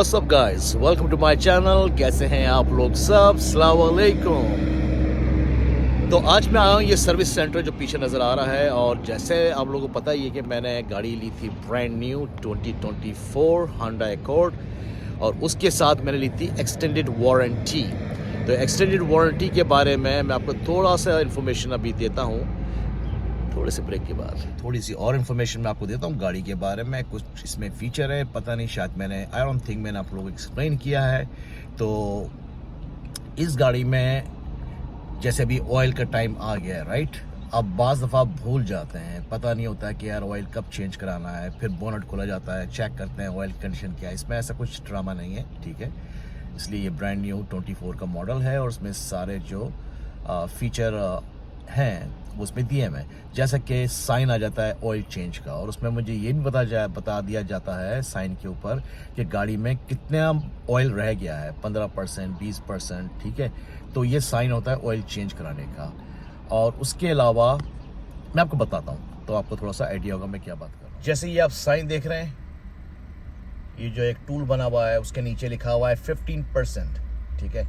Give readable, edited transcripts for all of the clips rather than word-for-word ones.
What's up guys, welcome to my channel. कैसे हैं आप लोग सब? अस्सलाम वालेकुम। तो आज मैं आया हूँ ये सर्विस सेंटर जो पीछे नज़र आ रहा है, और जैसे आप लोगों को पता ही है कि मैंने गाड़ी ली थी ब्रांड न्यू 2024 Honda Accord, और उसके साथ मैंने ली थी एक्सटेंडेड वारंटी। तो एक्सटेंडेड वारंटी के बारे में मैं आपको थोड़ा सा इन्फॉर्मेशन अभी देता हूँ, थोड़े से ब्रेक के बाद थोड़ी सी और इन्फॉर्मेशन मैं आपको देता हूँ गाड़ी के बारे में। कुछ इसमें फीचर है, पता नहीं, शायद आई डोंट थिंक मैंने आप लोगों को एक्सप्लेन किया है। तो इस गाड़ी में जैसे अभी ऑयल का टाइम आ गया है, राइट। अब बाज़ दफ़ा भूल जाते हैं, पता नहीं होता है कि यार ऑयल कब चेंज कराना है। फिर बोनट खोला जाता है, चेक करते हैं ऑयल कंडीशन क्या है। इसमें ऐसा कुछ ड्रामा नहीं है, ठीक है। इसलिए ये ब्रांड न्यू 24 का मॉडल है, और उसमें सारे जो फीचर हैं वो उसमें दिए हैं। जैसा कि साइन आ जाता है ऑयल चेंज का, और उसमें मुझे ये भी बता दिया जाता है साइन के ऊपर कि गाड़ी में कितना ऑयल रह गया है, 15%, 20%, ठीक है। तो ये साइन होता है ऑयल चेंज कराने का। और उसके अलावा मैं आपको बताता हूँ तो आपको थोड़ा सा आइडिया होगा मैं क्या बात कर रहा हूँ। जैसे ये आप साइन देख रहे हैं, ये जो एक टूल बना हुआ है उसके नीचे लिखा हुआ है 15%, ठीक है,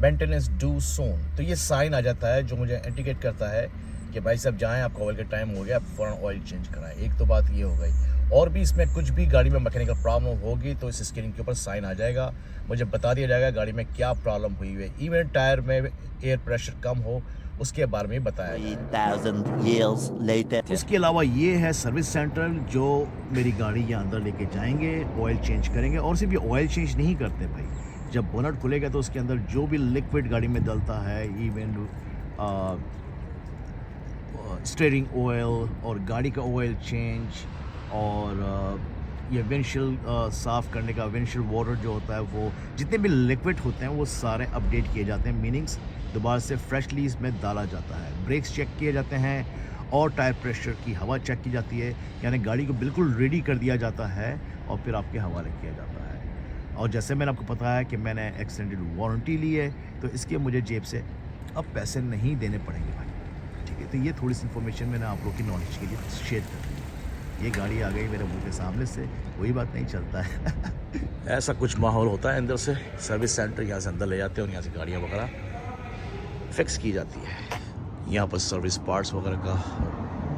मेंटेनेंस ड्यू सून। तो ये साइन आ जाता है जो मुझे इंडिकेट करता है कि भाई साहब जाएं, आपका ऑयल का टाइम हो गया, आप फ़ौरन ऑयल चेंज कराएं। एक तो बात ये हो गई, और भी इसमें कुछ भी गाड़ी में मैकेनिकल प्रॉब्लम होगी तो इस स्क्रीन के ऊपर साइन आ जाएगा, मुझे बता दिया जाएगा गाड़ी में क्या प्रॉब्लम हुई है। इवन टायर में एयर प्रेशर कम हो उसके बारे में बताया जाएगा। इसके अलावा ये है सर्विस सेंटर जो मेरी गाड़ी यहाँ अंदर लेके जाएंगे, ऑयल चेंज करेंगे। और सिर्फ ये ऑयल चेंज नहीं करते भाई, जब बोनट खुलेगा तो उसके अंदर जो भी लिक्विड गाड़ी में डलता है, इवन स्टीयरिंग ऑयल और गाड़ी का ऑयल चेंज, और ये विंडशील्ड साफ़ करने का विंडशील्ड वाटर जो होता है, वो जितने भी लिक्विड होते हैं वो सारे अपडेट किए जाते हैं। मीनिंग्स दोबारा से फ्रेशली इसमें डाला जाता है। ब्रेक्स चेक किए जाते हैं, और टायर प्रेशर की हवा चेक की जाती है, यानी गाड़ी को बिल्कुल रेडी कर दिया जाता है और फिर आपके हवाले किया जाता है। और जैसे मैंने आपको बताया कि मैंने एक्सटेंडेड वारंटी ली है, तो इसके मुझे जेब से अब पैसे नहीं देने पड़ेंगे भाई, ठीक है। तो ये थोड़ी सी इन्फॉर्मेशन मैंने आप लोग की नॉलेज के लिए शेयर कर दी। ये गाड़ी आ गई मेरे मुंह के सामने से, कोई बात नहीं, चलता है। ऐसा कुछ माहौल होता है अंदर से। सर्विस सेंटर यहाँ से अंदर ले जाते हैं और यहाँ से गाड़ियाँ वगैरह फिक्स की जाती है। यहाँ पर सर्विस पार्ट्स वगैरह का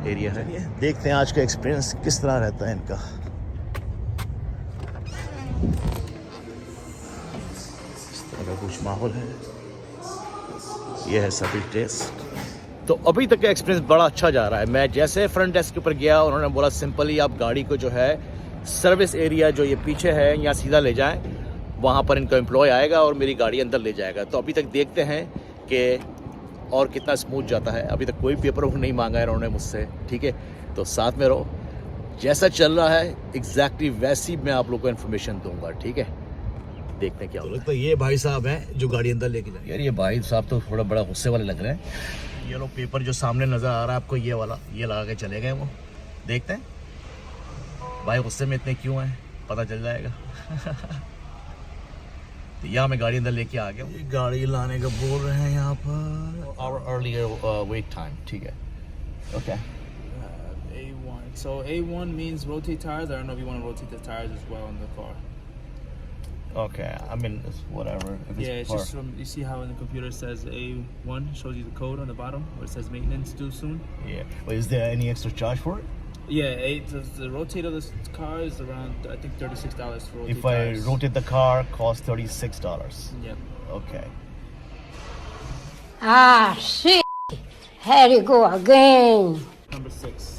एरिया है। देखते हैं आज का एक्सपीरियंस किस तरह रहता है इनका। कुछ माहौल है, यह है सर्विस डेस्क। तो अभी तक का एक्सपीरियंस बड़ा अच्छा जा रहा है। मैं जैसे फ्रंट डेस्क के ऊपर गया, उन्होंने बोला सिंपली आप गाड़ी को जो है सर्विस एरिया जो ये पीछे है यहाँ सीधा ले जाएं, वहाँ पर इनका एम्प्लॉय आएगा और मेरी गाड़ी अंदर ले जाएगा। तो अभी तक देखते हैं कि और कितना स्मूथ जाता है। अभी तक कोई पेपर वर्क नहीं मांगा है इन्होंने मुझसे, ठीक है। तो साथ में रहो, जैसा चल रहा है एग्जैक्टली वैसी मैं आप लोग को इन्फॉर्मेशन दूंगा, ठीक है। देखते हैं क्या होगा। तो ये भाई साहब हैं जो गाड़ी अंदर लेके जाए। यार ये भाई साहब तो थोड़ा बड़ा गुस्से वाले लग रहे हैं। ये लोग पेपर जो सामने नज़र आ रहा है आपको, ये वाला, ये लगा के चले गए वो। देखते हैं भाई गुस्से में इतने क्यों हैं, पता चल जाएगा। तो यहाँ मैं गाड़ी अंदर लेके आ गया हूँ। गाड़ी लाने का बोल रहे हैं यहाँ पर। और अर्लियर वेट टाइम, ठीक है, okay. A1. So A1 means rotate tires. I don't know if you want to rotate the tires as well in the car. Okay, I mean it's whatever. If Yeah, it's just from, you see how in the computer it says A1, shows you the code on the bottom where it says maintenance due soon. Yeah. But is there any extra charge for it? Yeah, the rotate of this car is around, I think, $36 for rotate If tires. I rotate the car, costs $36. Yep. Okay. Ah, shit. Here you go again. Number 6.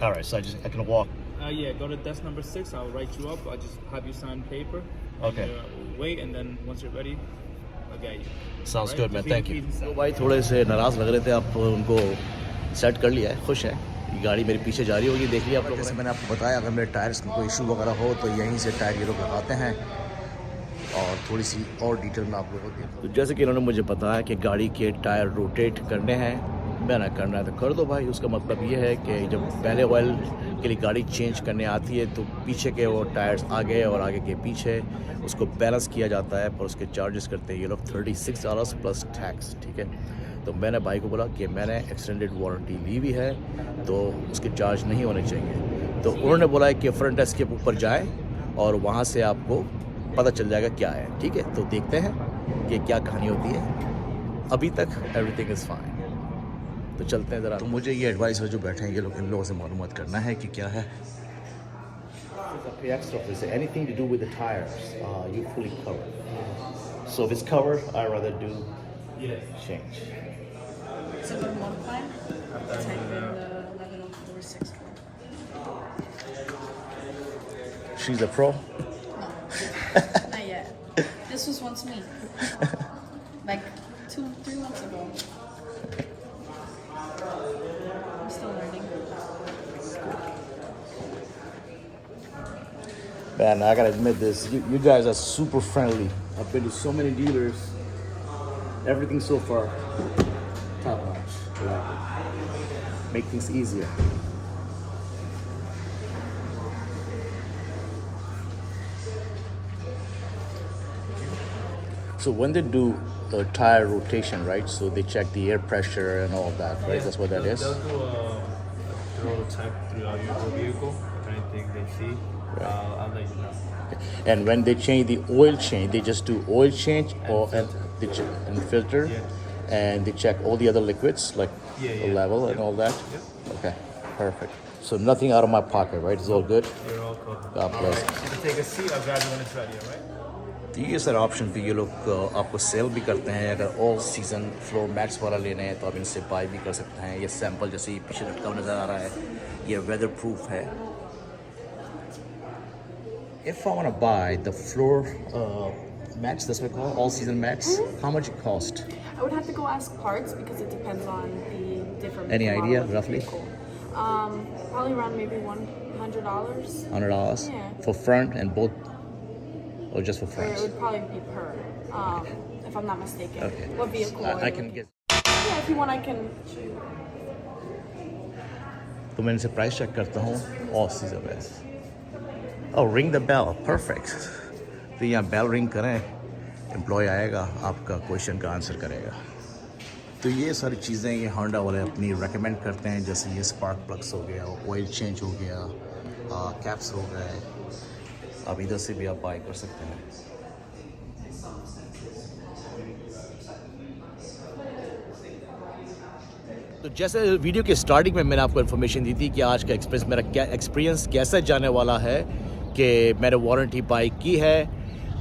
All right, so I can walk. Yeah, go to desk number 6. I'll write you up. I'll just have you sign paper. Okay. And, wait, and then once you're ready, I'll get you. Sounds Right? good, man. Just Thank you. feed inside. तो भाई थोड़े से नाराज़ लग रहे थे, आप उनको सेट कर लिया है, खुश है। ये गाड़ी मेरे पीछे जा रही होगी, देख लिया आप लोगों ने। जैसे मैंने आपको बताया, अगर मेरे टायर्स में कोई इशू वगैरह हो तो यहीं से टायर ये लोग लगाते हैं। और थोड़ी सी और डिटेल में आप लोगों को देता हूँ। तो जैसे कि इन्होंने मुझे बताया कि गाड़ी के टायर रोटेट करने हैं, मैंने करना है तो कर दो भाई। उसका मतलब ये है कि जब पहले ऑयल के लिए गाड़ी चेंज करने आती है तो पीछे के वो टायर्स आगे और आगे के पीछे उसको बैलेंस किया जाता है, पर उसके चार्जेस करते हैं ये लोग $36 प्लस टैक्स, ठीक है। तो मैंने भाई को बोला कि मैंने एक्सटेंडेड वारंटी ली हुई है तो उसके चार्ज नहीं होने चाहिए। तो उन्होंने बोला कि फ्रंट डेस्क के ऊपर जाएं और वहाँ से आपको पता चल जाएगा क्या है, ठीक है। तो देखते हैं कि क्या कहानी होती है। अभी तक एवरीथिंग इज़ फाइन, तो चलते हैं ज़रा। तो मुझे ये एडवाइज़र जो बैठे हैं ये लोग, इन लोगों से मालूमात करना है कि क्या है। Extra, if there's anything to do with the tires, you fully covered. So if it's covered, I'd rather do change. So go to multiply, type in the 1104 She's a pro. No, not yet. This was once me. Like 2-3 months ago. I'm still learning. Man, I gotta admit this. You guys are super friendly. I've been to so many dealers. Everything so far, top notch. Like, make things easier. So when they do the tire rotation, right? So they check the air pressure and all of that, right? That's what that is. They'll do a thorough check throughout your vehicle. If anything they see, I'll let you know. And when they change the oil change, they just do oil change and filter, and they check all the other liquids like the level and all that. Okay, perfect. So nothing out of my pocket, right? It's all good. You're all covered. God bless. You can take a seat. I'll grab you when it's ready. All right? तो ये sir option पे ये लोग आपको cell भी करते हैं। अगर ऑल सीजन फ्लोर मैट्स वाला लेने हैं तो आप इनसे बाय भी कर सकते हैं। ये सैंपल जैसे ये पीछे रखा हुआ नज़र आ रहा है, ये वेदर प्रूफ है। If I want to buy the floor mats, that's what we call all season mats, how much it cost? I would have to go ask parts because it depends on the different. Any model idea, of the roughly? vehicle. Probably around maybe $100. $100 Yeah. for front and both, or just for Or it fronts? would probably be per, if I'm not mistaken. Okay. What vehicle? are I you can looking- get. Yeah, if you want, I can show you. तो मैं इनसे price check करता हूँ all season में। ओह, ring the bell, perfect. तो यहाँ bell ring करें, employ आएगा, आपका क्वेश्चन का आंसर करेगा। तो ये सारी चीज़ें ये होंडा वाले अपनी रेकमेंड करते हैं, जैसे ये स्पार्क प्लग्स हो गया, ऑयल चेंज हो गया, कैप्स हो गए। अब इधर से भी आप बाय कर सकते हैं। तो जैसे वीडियो के स्टार्टिंग में मैंने आपको इन्फॉर्मेशन दी थी कि आज का एक्सपीरियंस कैसा जाने वाला है, कि मैंने वारंटी बाई की है,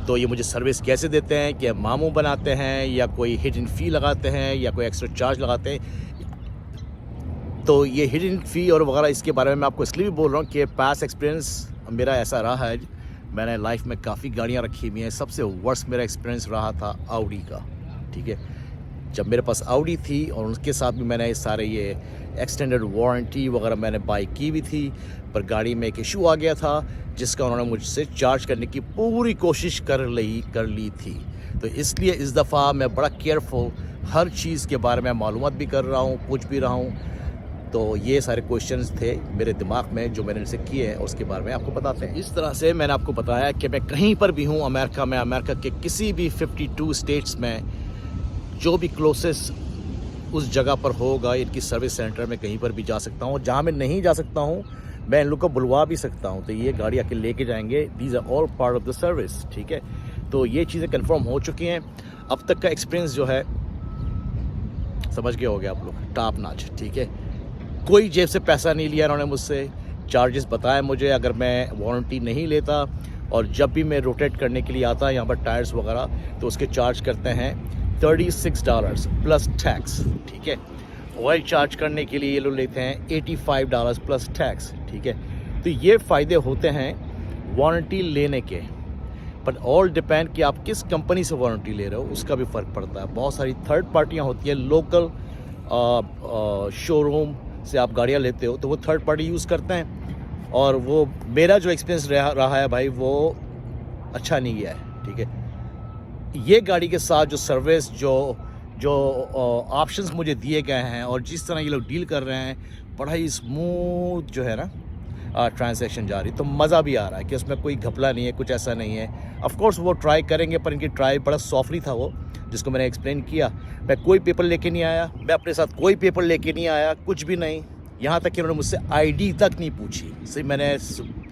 तो ये मुझे सर्विस कैसे देते हैं, कि मामू बनाते हैं या कोई हिडन फ़ी लगाते हैं या कोई एक्स्ट्रा चार्ज लगाते हैं। तो ये हिडन फ़ी और वगैरह इसके बारे में मैं आपको इसलिए भी बोल रहा हूँ कि पास्ट एक्सपीरियंस मेरा ऐसा रहा है। मैंने लाइफ में काफ़ी गाड़ियाँ रखी हुई हैं। सबसे वर्स्ट मेरा एक्सपीरियंस रहा था ऑडी का, ठीक है। जब मेरे पास ऑडी थी और उसके साथ भी मैंने सारे ये एक्सटेंडेड वारंटी वगैरह मैंने बाई की भी थी, पर गाड़ी में एक इशू आ गया था जिसका उन्होंने मुझसे चार्ज करने की पूरी कोशिश कर ली थी। तो इसलिए इस दफ़ा मैं बड़ा केयरफुल हर चीज़ के बारे में मालूमात भी कर रहा हूँ, पूछ भी रहा हूँ। तो ये सारे क्वेश्चंस थे मेरे दिमाग में जो मैंने इनसे किए हैं, उसके बारे में आपको बताते हैं। इस तरह से मैंने आपको बताया कि मैं कहीं पर भी हूँ अमेरिका में, अमेरिका के किसी भी 52 स्टेट्स में, जो भी क्लोजेस्ट उस जगह पर होगा, इनकी सर्विस सेंटर में कहीं पर भी जा सकता हूँ। जहाँ मैं नहीं जा सकता हूँ मैं इन लोग को बुलवा भी सकता हूँ, तो ये गाड़ी आके लेके जाएंगे। These are all part of the service, ठीक है। तो ये चीज़ें कंफर्म हो चुकी हैं। अब तक का एक्सपीरियंस जो है समझ के हो गया आप लोग, टॉप नॉच, ठीक है। कोई जेब से पैसा नहीं लिया इन्होंने मुझसे, चार्जेस बताए मुझे अगर मैं वारंटी नहीं लेता, और जब भी मैं रोटेट करने के लिए आता यहाँ पर टायर्स वगैरह, तो उसके चार्ज करते हैं $36 प्लस टैक्स, ठीक है। ऑयल चार्ज करने के लिए ये लोग लेते हैं $85 प्लस टैक्स, ठीक है। तो ये फ़ायदे होते हैं वारंटी लेने के, पर ऑल डिपेंड कि आप किस कंपनी से वारंटी ले रहे हो, उसका भी फ़र्क पड़ता है। बहुत सारी थर्ड पार्टियाँ होती हैं, लोकल शोरूम से आप गाड़ियाँ लेते हो तो वो थर्ड पार्टी यूज़ करते हैं, और वो मेरा जो एक्सपीरियंस रहा है भाई वो अच्छा नहीं गया है, ठीक है। ये गाड़ी के साथ जो सर्विस जो ऑप्शंस मुझे दिए गए हैं और जिस तरह ये लोग डील कर रहे हैं, बड़ा ही स्मूथ जो है ना ट्रांजैक्शन जा रही, तो मज़ा भी आ रहा है कि उसमें कोई घपला नहीं है, कुछ ऐसा नहीं है। ऑफ कोर्स वो ट्राई करेंगे, पर इनकी ट्राई बड़ा सॉफ्टली था वो, जिसको मैंने एक्सप्लेन किया। मैं कोई पेपर लेके नहीं आया, मैं अपने साथ कोई पेपर लेके नहीं आया, कुछ भी नहीं। यहाँ तक कि उन्होंने मुझसे आईडी तक नहीं पूछी। सिर्फ मैंने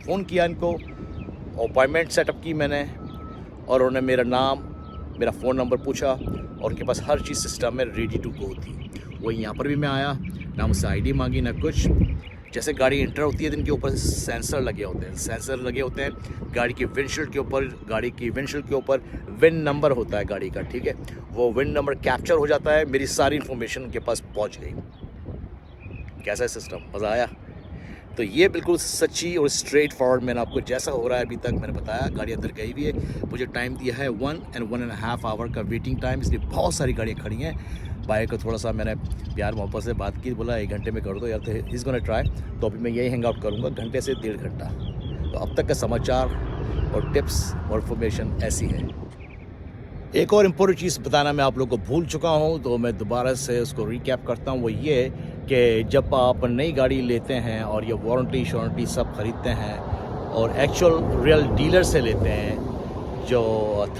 फ़ोन किया इनको, अपॉइंटमेंट सेटअप की मैंने और उन्होंने मेरा नाम, मेरा फ़ोन नंबर पूछा और उनके पास हर चीज़ सिस्टम में रेडी टू गो थी। वही यहाँ पर भी मैं आया, ना मुझसे आईडी मांगी ना कुछ। जैसे गाड़ी इंटर होती है तो इनके ऊपर सेंसर लगे होते हैं, गाड़ी की विंडशील्ड के ऊपर विन नंबर होता है गाड़ी का, ठीक है। वो विन नंबर कैप्चर हो जाता है, मेरी सारी इन्फॉर्मेशन उनके पास पहुँच गई। कैसा है सिस्टम, मज़ा आया। तो ये बिल्कुल सच्ची और स्ट्रेट फॉरवर्ड मैंने आपको जैसा हो रहा है अभी तक मैंने बताया। गाड़ी अंदर गई हुई है, मुझे टाइम दिया है 1.5 आवर का वेटिंग टाइम, इसलिए बहुत सारी गाड़ियाँ खड़ी हैं। भाई को थोड़ा सा मैंने प्यार मोहब्बत से बात की, बोला 1 घंटे में कर दो यार, तो ही इज़ गोना ट्राई। तो अभी मैं यही हैंग आउट करूँगा घंटे से 1.5 घंटा। तो अब तक का समाचार और टिप्स और इन्फॉर्मेशन ऐसी है। एक और इम्पोर्टेंट चीज़ बताना मैं आप लोग को भूल चुका हूँ, तो मैं दोबारा से उसको रिकैप करता हूँ। वो ये कि जब आप नई गाड़ी लेते हैं और ये वारंटी शॉरंटी सब ख़रीदते हैं और एक्चुअल रियल डीलर से लेते हैं, जो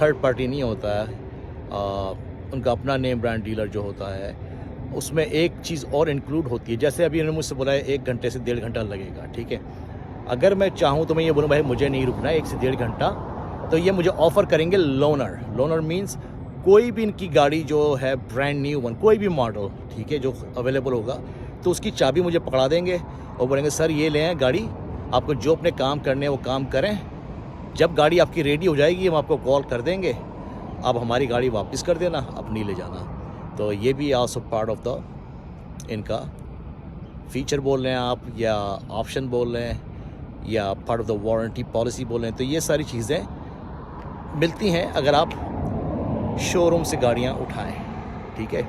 थर्ड पार्टी नहीं होता है, उनका अपना नेम ब्रांड डीलर जो होता है, उसमें एक चीज़ और इंक्लूड होती है। जैसे अभी उन्होंने मुझसे बोला है 1 घंटे से 1.5 घंटा लगेगा, ठीक है। अगर मैं चाहूँ तो मैं ये बोलूँ भाई मुझे नहीं रुकना है 1 से 1.5 घंटा, तो ये मुझे ऑफ़र करेंगे लोनर मीन्स कोई भी इनकी गाड़ी जो है ब्रांड न्यू वन, कोई भी मॉडल, ठीक है, जो अवेलेबल होगा, तो उसकी चाबी मुझे पकड़ा देंगे और बोलेंगे सर ये लें गाड़ी, आपको जो अपने काम करने हैं वो काम करें, जब गाड़ी आपकी रेडी हो जाएगी हम आपको कॉल कर देंगे, आप हमारी गाड़ी वापस कर देना, अपनी ले जाना। तो ये भी आल्सो पार्ट ऑफ द इनका फीचर बोल रहे हैं आप, या ऑप्शन बोल रहे हैं, या part of the warranty policy बोल रहे हैं। तो ये सारी चीज़ें मिलती हैं अगर आप शोरूम से गाड़ियाँ उठाएं, ठीक है।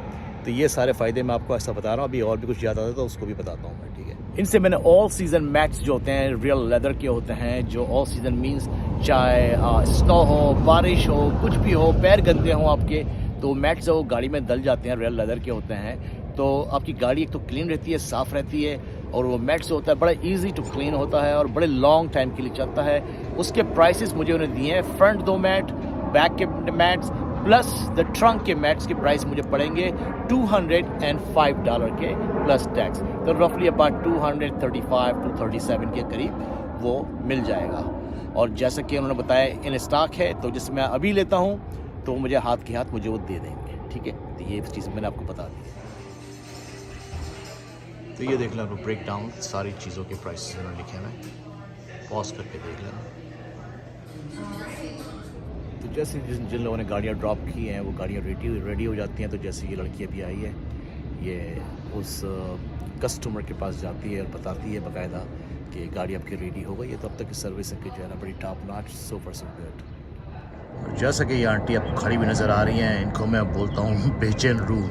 तो ये सारे फ़ायदे मैं आपको ऐसा बता रहा हूँ। अभी और भी कुछ याद आता है तो उसको भी बताता हूँ मैं, ठीक है। इनसे मैंने ऑल सीज़न मैट्स जो होते हैं रियल लेदर के होते हैं, जो ऑल सीज़न मीन्स चाहे स्नो हो, बारिश हो, कुछ भी हो, पैर गंदे हों आपके, तो मैट्स जो गाड़ी में डल जाते हैं रियल लेदर के होते हैं, तो आपकी गाड़ी एक तो क्लीन रहती है, साफ़ रहती है, और वो मैट्स होता है बड़ा इजी टू क्लीन होता है और बड़े लॉन्ग टाइम के लिए चलता है। उसके प्राइसेस मुझे उन्हें दिए हैं, फ्रंट 2 मैट, बैक के मैट्स प्लस द ट्रंक के मैट्स के प्राइस मुझे पड़ेंगे $205 के प्लस टैक्स, तो रफली अबाउट 235 to 37 के करीब वो मिल जाएगा। और जैसा कि उन्होंने बताया इन स्टॉक है, तो जिससे मैं अभी लेता हूँ तो मुझे हाथ के हाथ मुझे वो दे देंगे, ठीक है। तो ये चीज़ मैंने आपको बता दी। तो ये देख लें, ब्रेक डाउन सारी चीज़ों के प्राइस उन्होंने लिखे हैं, पॉज करके देख लेना। तो जैसे जिन लोगों ने गाड़ियाँ ड्रॉप की हैं वो गाड़ियाँ रेडी हो जाती हैं। तो जैसे ये लड़की अभी आई है, ये उस कस्टमर के पास जाती है और बताती है बाकायदा कि गाड़ी आपकी रेडी हो गई है। तो अब तक की सर्विस की जो है ना बड़ी टॉप नॉच, सुपर गुड। जैसा कि ये आंटी आपको खड़ी भी नज़र आ रही हैं, इनको मैं बोलता हूँ बेचैन रूह।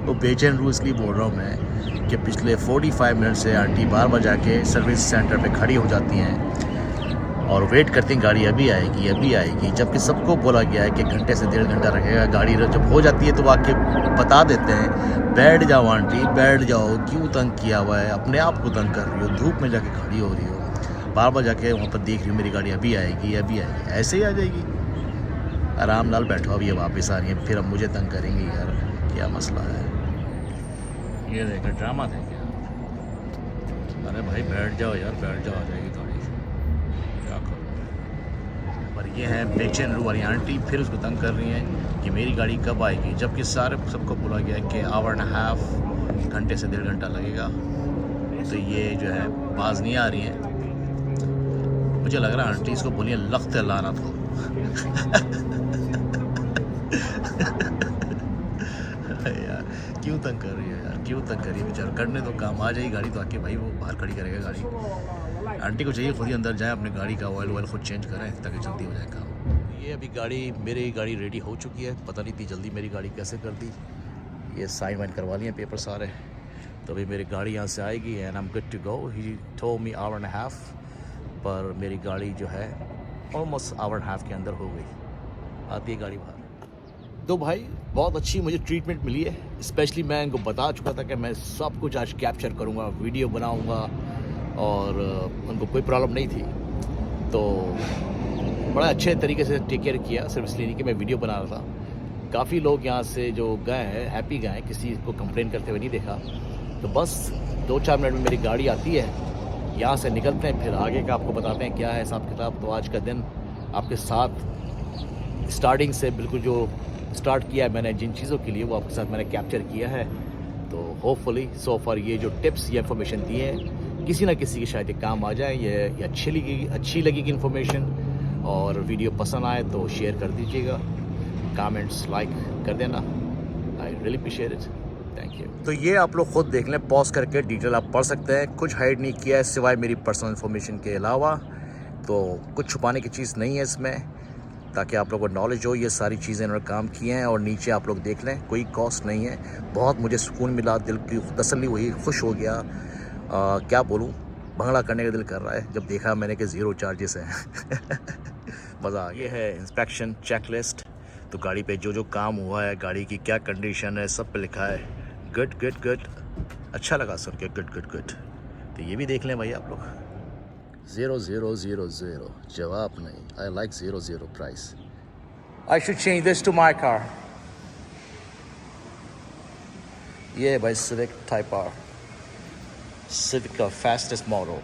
वो बेचैन रूह इसलिए बोल रहा हूँ मैं कि पिछले 45 मिनट से आंटी बार बार जाके सर्विस सेंटर पे खड़ी हो जाती हैं और वेट करती हैं गाड़ी अभी आएगी, जबकि सबको बोला गया है कि घंटे से 1.5 घंटा लगेगा। गाड़ी जब हो जाती है तो आके बता देते हैं बैठ जाओ आंटी, बैठ जाओ, क्यों तंग किया हुआ है, अपने आप को तंग कर रही हो, धूप में जाके खड़ी हो रही हो, बार बार जाके वहाँ पर देख रही हूँ मेरी गाड़ी अभी आएगी, ऐसे ही आ जाएगी। आराम नाल बैठो, अब ये वापस आ रही है, फिर अब मुझे तंग करेंगी यार, क्या मसला है। ये देखो ड्रामा थे क्या। अरे भाई बैठ जाओ यार, बैठ जाओ, आ जाएगी गाड़ी, क्या करो। पर ये है बेचैन रूह वाली आंटी, फिर उसको तंग कर रही हैं कि मेरी गाड़ी कब आएगी, जबकि सबको बोला गया है कि 1.5 घंटे से 1.5 घंटा लगेगा। तो ये जो है बाज नहीं आ रही हैं। मुझे लग रहा है आंटी इसको बोलिए लख्त लानत हो। यार क्यों तंग कर रही है यार, क्यों तंग कर रही है बेचारा, करने तो काम आ जाएगी गाड़ी तो आके भाई वो बाहर खड़ी करेगा गाड़ी। आंटी को चाहिए खुद ही अंदर जाए, अपनी गाड़ी का ऑयल खुद चेंज करें ताकि जल्दी हो जाए काम। ये अभी मेरी गाड़ी रेडी हो चुकी है, पता नहीं इतनी जल्दी मेरी गाड़ी कैसे कर दी। ये साइन वाइन करवा लिए पेपर सारे, तो अभी मेरी गाड़ी यहाँ से आएगी and I am good to go. He told me 1.5 पर मेरी गाड़ी जो है ऑलमोस्ट 1.5 के अंदर हो गई, आती है गाड़ी बाहर। तो भाई बहुत अच्छी मुझे ट्रीटमेंट मिली है, स्पेशली मैं इनको बता चुका था कि मैं सब कुछ आज कैप्चर करूँगा, वीडियो बनाऊँगा, और उनको कोई प्रॉब्लम नहीं थी। तो बड़ा अच्छे तरीके से टेक केयर किया, सिर्फ इसलिए नहीं कि मैं वीडियो बना रहा था। काफ़ी लोग यहाँ से जो गए हैं हैप्पी गए, किसी को कंप्लेन करते हुए नहीं देखा। तो बस 2-4 मिनट में मेरी गाड़ी आती है यहाँ से निकलते हैं, फिर आगे का आपको बताते हैं क्या है हिसाब किताब। तो आज का दिन आपके साथ स्टार्टिंग से बिल्कुल जो स्टार्ट किया है मैंने जिन चीज़ों के लिए, वो आपके साथ मैंने कैप्चर किया है। तो होपफुली सो फार ये जो टिप्स या इन्फॉर्मेशन दी है किसी ना किसी के शायद ये काम आ जाए। ये अच्छी लगेगी इन्फॉर्मेशन, और वीडियो पसंद आए तो शेयर कर दीजिएगा, कमेंट्स लाइक कर देना। I really appreciate it, thank you. तो ये आप लोग खुद देख लें, पॉज करके डिटेल आप पढ़ सकते हैं। कुछ हाइड नहीं किया है सिवाय मेरी पर्सनल इन्फॉर्मेशन के अलावा, तो कुछ छुपाने की चीज़ नहीं है इसमें, ताकि आप लोगों को नॉलेज हो। ये सारी चीज़ें इन्होंने काम की हैं, और नीचे आप लोग देख लें, कोई कॉस्ट नहीं है। बहुत मुझे सुकून मिला, दिल की तसल्ली हुई, खुश हो गया। क्या बोलूँ, भंगड़ा करने का दिल कर रहा है जब देखा मैंने कि ज़ीरो चार्जेस हैं। मज़ा आ गया। ये है इंस्पेक्शन चेकलिस्ट। तो गाड़ी पे जो जो काम हुआ है, गाड़ी की क्या कंडीशन है, सब पे लिखा है। गुड गुड गुड, अच्छा लगा सुन के, गुड गुड गुड। तो ये भी देख लें भाई आप लोग। 0000, जवाब नहीं। I like 00 price. I should change this to my car. ये है भाई सिविक टाइप आर, सिविक का फास्टेस्ट मॉडल।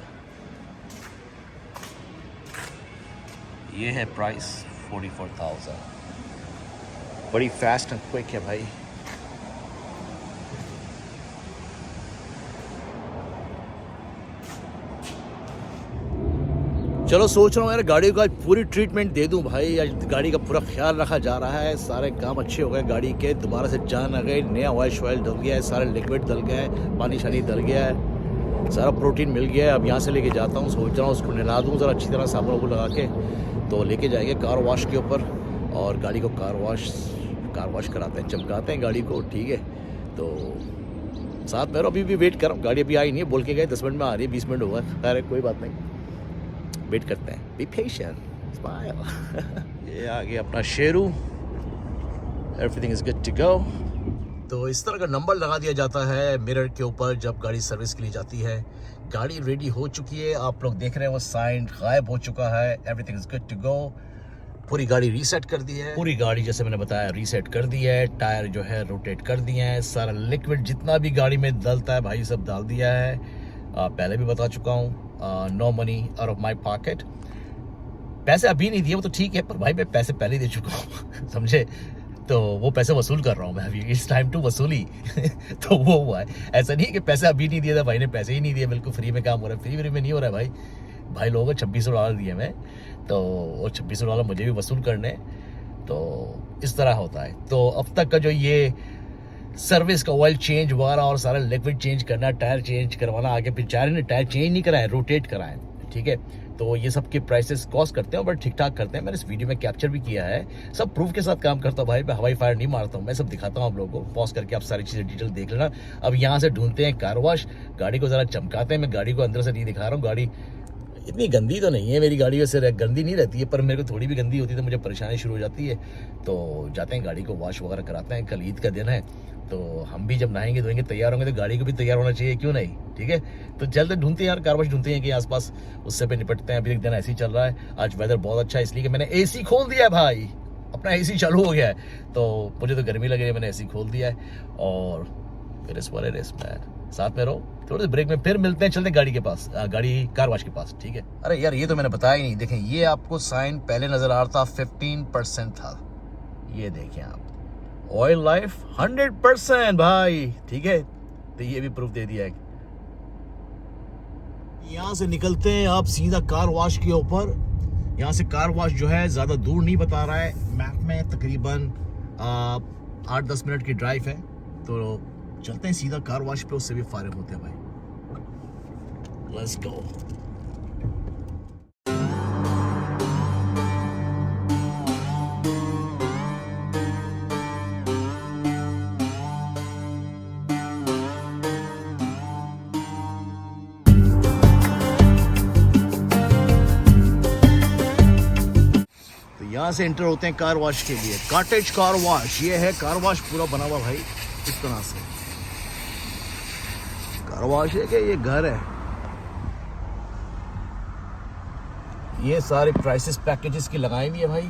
ये है प्राइस 44,000। बड़ी फास्ट एंड क्विक है भाई। चलो सोच रहा हूँ यार गाड़ी को आज पूरी ट्रीटमेंट दे दूँ भाई। आज गाड़ी का पूरा ख्याल रखा जा रहा है, सारे काम अच्छे हो गए गाड़ी के, दोबारा से जान आ गई, नया ऑयल शॉयल डल गया है, सारा लिक्विड डल गया है, पानी शानी डल गया है, सारा प्रोटीन मिल गया है। अब यहाँ से लेके जाता हूँ, सोच रहा हूँ उसको नहला दूँ ज़रा अच्छी तरह, साबुन वाबुन लगा के, तो लेके जाएंगे कार वॉश के ऊपर, और गाड़ी को कार वॉश कराते हैं, चमकाते हैं गाड़ी को, ठीक है। तो साथ में अभी भी वेट कर रहा हूँ, गाड़ी अभी आई नहीं है, बोल के गए 10 मिनट में आ रही है, 20 मिनट हुआ, खैर कोई बात नहीं, वेट करते हैं। Be patient, smile. ये आ गया अपना Sheru, everything is good to go. तो इस तरह का नंबर लगा दिया जाता है मिरर के ऊपर जब गाड़ी सर्विस के लिए जाती है। गाड़ी रेडी हो चुकी है, आप लोग देख रहे हैं वो साइन गायब हो चुका है, everything is good to go. पूरी गाड़ी रीसेट कर दी है, पूरी गाड़ी जैसे मैंने बताया रीसेट कर दी है, टायर जो है रोटेट कर दिए हैं, सारा लिक्विड जितना भी गाड़ी में डलता है भाई सब डाल दिया है। पहले भी बता चुका हूँ, no money out of my pocket. पैसे अभी नहीं दिए वो तो ठीक है, पर भाई मैं पैसे पहले ही दे चुका हूँ समझे, तो वो पैसे वसूल कर रहा हूँ मैं अभी, इट्स टाइम टू वसूली। तो वो हुआ है, ऐसा नहीं है कि पैसे अभी नहीं दिए थे, भाई ने पैसे ही नहीं दिए, बिल्कुल फ्री में काम हो रहा है। फ्री में नहीं हो रहा है भाई लोगों को $2600 दिए मैं, तो वो $2600 मुझे भी वसूल करने, तो इस तरह होता है। तो अब तक का जो ये सर्विस का ऑयल चेंज वगैरह और सारा लिक्विड चेंज करना, टायर चेंज करवाना, आगे पीछे ने टायर चेंज नहीं कराए, रोटेट कराए, ठीक है। तो ये सब के प्राइसेस कॉस्ट करते हैं, बट ठीक ठाक करते हैं। मैंने इस वीडियो में कैप्चर भी किया है, सब प्रूफ के साथ काम करता हूँ भाई, मैं हवाई फायर नहीं मारता हूँ, मैं सब दिखाता हूँ आप लोगों को, पॉज करके आप सारी चीज़ें डिटेल देख लेना। अब यहाँ से ढूंढते हैं कार वॉश, गाड़ी को ज़रा चमकाते हैं। मैं गाड़ी को अंदर से नहीं दिखा रहा हूँ, गाड़ी इतनी गंदी तो नहीं है मेरी गाड़ी, वैसे गंदी नहीं रहती है, पर मेरे को थोड़ी भी गंदी होती है तो मुझे परेशानी शुरू हो जाती है। तो जाते हैं गाड़ी को वॉश वगैरह कराते हैं, कल ईद का दिन है, तो हम भी जब नहाएंगे धोएंगे तैयार होंगे तो गाड़ी को भी तैयार होना चाहिए, क्यों नहीं, ठीक है। तो जल्द ढूंढते हैं यार, कार वॉश ढूंढते हैं कि आसपास, उससे पे निपटते हैं। अभी एक दिन ऐसे ही चल रहा है, आज वेदर बहुत अच्छा है इसलिए कि मैंने AC खोल दिया है भाई, अपना AC चालू हो गया है, तो मुझे तो गर्मी लग रही है, मैंने AC खोल दिया है। और साथ में रहो, थोड़े ब्रेक में फिर मिलते हैं, चलते हैं गाड़ी के पास, गाड़ी कार वॉश के पास, ठीक है। अरे यार ये तो मैंने बताया ही नहीं, देखें ये आपको साइन पहले नजर आ रहा था, 15% था, ये देखें आप, ऑयल लाइफ 100% भाई, ठीक है। तो ये भी प्रूफ दे दिया है। यहाँ से निकलते हैं आप सीधा कार वॉश के ऊपर। यहाँ से कार वॉश जो है ज़्यादा दूर नहीं बता रहा है मैप में, तकरीबन 8-10 मिनट की ड्राइव है, तो चलते हैं सीधा कार वॉश पे, उससे भी फारिग होते हैं भाई। Let's go. यहाँ से एंटर होते हैं कार वॉश के लिए, कॉटेज कार वॉश। ये है कार वॉश पूरा बना हुआ भाई इस तरह से, कार वॉश है कि ये घर है। ये सारे प्राइसेस पैकेजेस की लगाई हुई है भाई,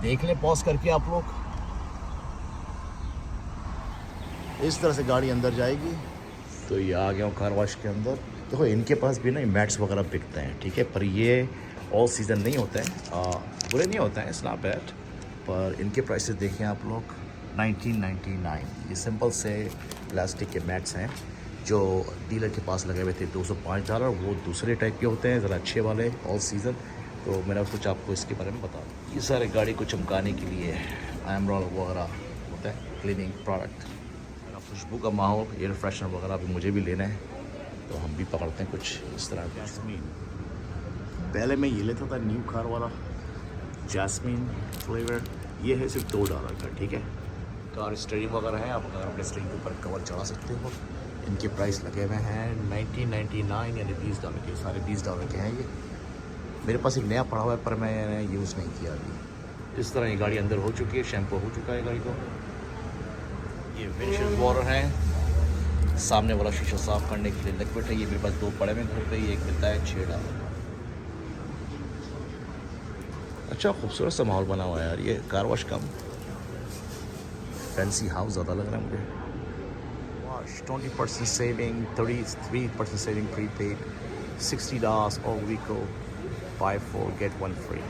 देख लें पॉज करके आप लोग। इस तरह से गाड़ी अंदर जाएगी। तो ये आ गया हूँ कार वॉश के अंदर। देखो इनके पास भी ना मैट्स वगैरह बिकते हैं, ठीक है, पर ये ऑल सीज़न नहीं होते हैं, बुरे नहीं होते हैं, इट्स नॉट बैड। पर इनके प्राइसेस देखें आप लोग 1999। ये सिंपल से प्लास्टिक के मैट्स हैं जो डीलर के पास लगे हुए थे $205। वो दूसरे टाइप के होते हैं, ज़रा अच्छे वाले ऑल सीज़न। तो मैंने सोचा आपको इसके बारे में बता दूँ। ये सारे गाड़ी को चमकाने के लिए एमरॉल वगैरह होता है, क्लीनिंग प्रोडक्ट, खुशबू का माहौल, एयर फ्रेशनर वगैरह भी मुझे भी लेना है, तो हम भी पकड़ते हैं कुछ इस तरह का। जैस्मीन, पहले मैं ये लेता था न्यू कार वाला जैस्मीन फ्लेवर, ये है सिर्फ $2 का, ठीक है। कार स्टीयरिंग वगैरह है, आप अगर अपने स्टीयरिंग के ऊपर कवर चढ़ा सकते हो। इनके प्राइस लगे हुए हैं 1999 यानी $20 के, सारे $20 के हैं ये। मेरे पास एक नया पड़ा हुआ है पर मैंने यूज़ नहीं किया अभी। इस तरह ये गाड़ी अंदर हो चुकी है, शैम्पू हो चुका है गाड़ी को। ये विंडशील्ड वाटर है, सामने वाला शीशा साफ़ करने के लिए लिक्विड है। ये मेरे पास 2 पड़े में घर पे, ये एक मिलता है $6। अच्छा खूबसूरत सा माहौल बना हुआ है यार। ये कार वॉश कम, फैंसी हाउस ज़्यादा लग रहा है मुझे। Wash 20% saving, 33% saving prepaid, $60 all वीको, buy 4 get 1 free।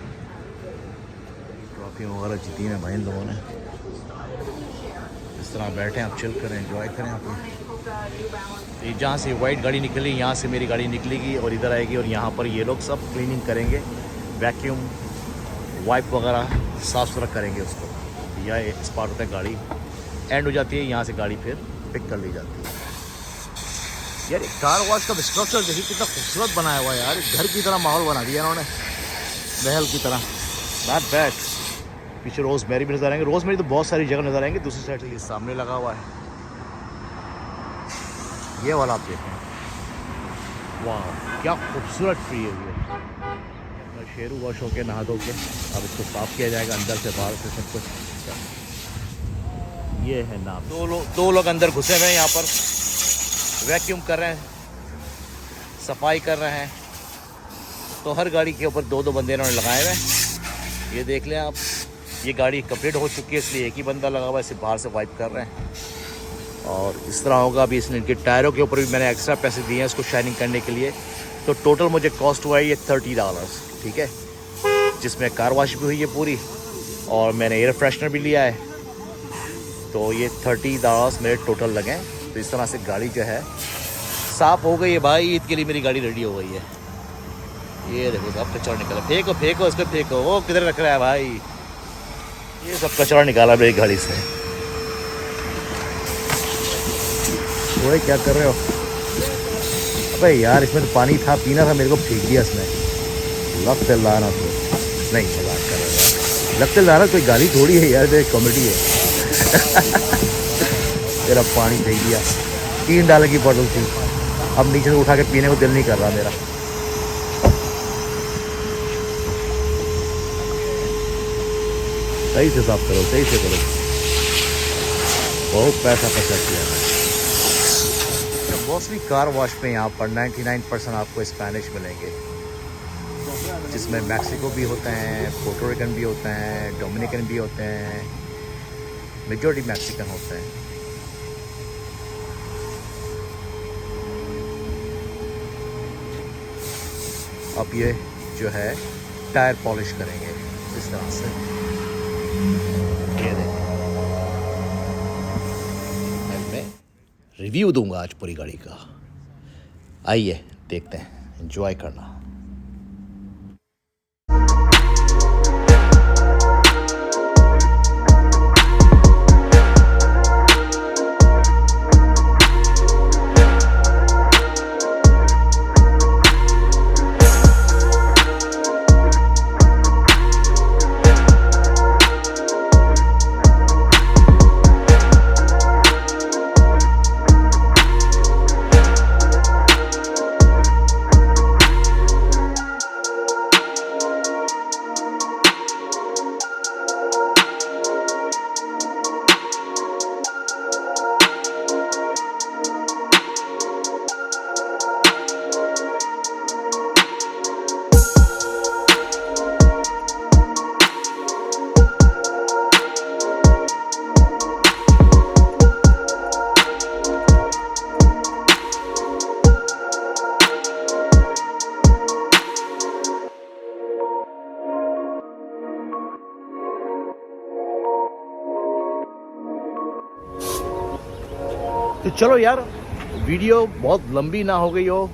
ट्रॉफी वगैरह जीती हैं भाई इन लोगों ने। इस तरह बैठे आप चिल करें, एंजॉय करें आप। ये जहाँ से वाइट गाड़ी निकली, यहाँ से मेरी गाड़ी निकलेगी और इधर आएगी, और यहाँ पर ये लोग सब क्लीनिंग करेंगे, वैक्यूम वाइप वगैरह साफ़ सुथरा करेंगे उसको। यह एक स्पॉट होता है, गाड़ी एंड हो जाती है, यहाँ से गाड़ी फिर पिक कर ली जाती है। यार एक कार वॉश का स्ट्रक्चर देखिए कितना खूबसूरत बनाया हुआ है यार, घर की तरह माहौल बना दिया इन्होंने, महल की तरह। Not bad. पीछे रोज़मेरी भी नज़र आएंगे, रोज़मेरी तो बहुत सारी जगह नज़र आएंगे। दूसरी साइड से सामने लगा हुआ है, ये वाला आप देखें, वाह क्या खूबसूरत ट्री है ये। शेरू वॉश होके नहा धो के अब इसको साफ़ किया जाएगा अंदर से बाहर से सब कुछ। ये है नाम। दो लोग अंदर घुसे हुए हैं, यहाँ पर वैक्यूम कर रहे हैं, सफाई कर रहे हैं। तो हर गाड़ी के ऊपर 2-2 बंदे इन्होंने लगाए हुए हैं। ये देख लें आप, ये गाड़ी कंप्लीट हो चुकी है इसलिए एक ही बंदा लगा हुआ है, सिर्फ बाहर से वाइप कर रहे हैं। और इस तरह होगा अभी। इसने इनके टायरों के ऊपर भी मैंने एक्स्ट्रा पैसे दिए हैं इसको शाइनिंग करने के लिए। तो टोटल मुझे कॉस्ट हुआ है ये $30, ठीक है, जिसमें कार वॉश भी हुई है पूरी और मैंने एयर फ्रेशनर भी लिया है। तो ये $30 मेरे टोटल लगे। तो इस तरह से गाड़ी जो है साफ़ हो गई है भाई। ईद के लिए मेरी गाड़ी रेडी हो गई है। ये देखो सब कचरा निकला, फेंको इसको फेंको। वो किधर रख रहा है भाई, ये सब कचरा निकाला मेरी गाड़ी से। ओए क्या कर रहे हो? अबे यार इसमें तो पानी था, पीना था, मेरे को फेंक दिया इसने। लगते लाना तो नहीं, मजाक कर रहा है। लगते लाना कोई गाली थोड़ी है यार, एक कॉमेडी है। तेरा पानी फेंक दिया, $3 की बोतल थी, अब नीचे से उठा के पीने को दिल नहीं कर रहा मेरा। सही से साफ करो, सही से करो। बहुत पैसा खर्चा किया है। मोस्टली कार वॉश पे यहाँ पर 99% आपको स्पेनिश मिलेंगे, जिसमें मैक्सिको भी होते हैं, पोर्टो रिकन भी होते हैं, डोमिनिकन भी होते हैं, मेजॉरिटी मैक्सिकन होते हैं। अब ये जो है टायर पॉलिश करेंगे इस तरह से। ये देखें, मैं रिव्यू दूंगा आज पूरी गाड़ी का। आइए देखते हैं, एंजॉय करना। तो चलो यार, वीडियो बहुत लंबी ना हो गई हो,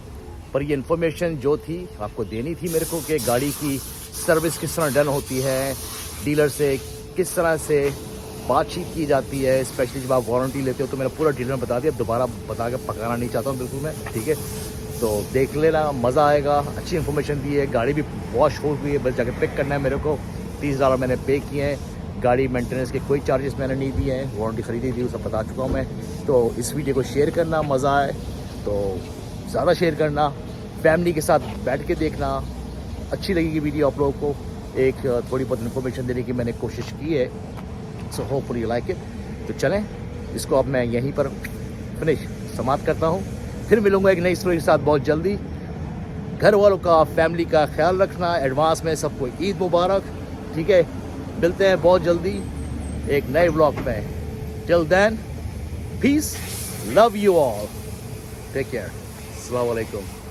पर ये इन्फॉर्मेशन जो थी आपको देनी थी मेरे को कि गाड़ी की सर्विस किस तरह डन होती है, डीलर से किस तरह से बातचीत की जाती है, स्पेशली जब आप वारंटी लेते हो। तो मैंने पूरा डीलर में बता दिया, अब दोबारा बता के पकाना नहीं चाहता हूँ बिल्कुल मैं, ठीक है। तो देख लेना, मज़ा आएगा। अच्छी इन्फॉर्मेशन दी है, गाड़ी भी वॉश हो गई है, बस जाके पिक करना है मेरे को। $30 मैंने पे किए हैं, गाड़ी मेंटेनेंस के कोई चार्जेस मैंने नहीं दिए हैं, वारंटी ख़रीदी थी, सब बता चुका हूँ मैं। तो इस वीडियो को शेयर करना, मज़ा आए तो ज़्यादा शेयर करना, फैमिली के साथ बैठ के देखना। अच्छी लगेगी वीडियो आप लोगों को, एक थोड़ी बहुत इन्फॉर्मेशन देने की मैंने कोशिश की है। So hopefully you like it. तो चलें, इसको अब मैं यहीं पर फिनिश समाप्त करता हूँ। फिर मिलूँगा एक नई स्टोरी के साथ बहुत जल्दी। घर वालों का, फैमिली का ख्याल रखना। एडवांस में सबको ईद मुबारक, ठीक है। मिलते हैं बहुत जल्दी एक नए व्लॉग में। Till then, peace, love you all, take care, अस्सलाम वालेकुम।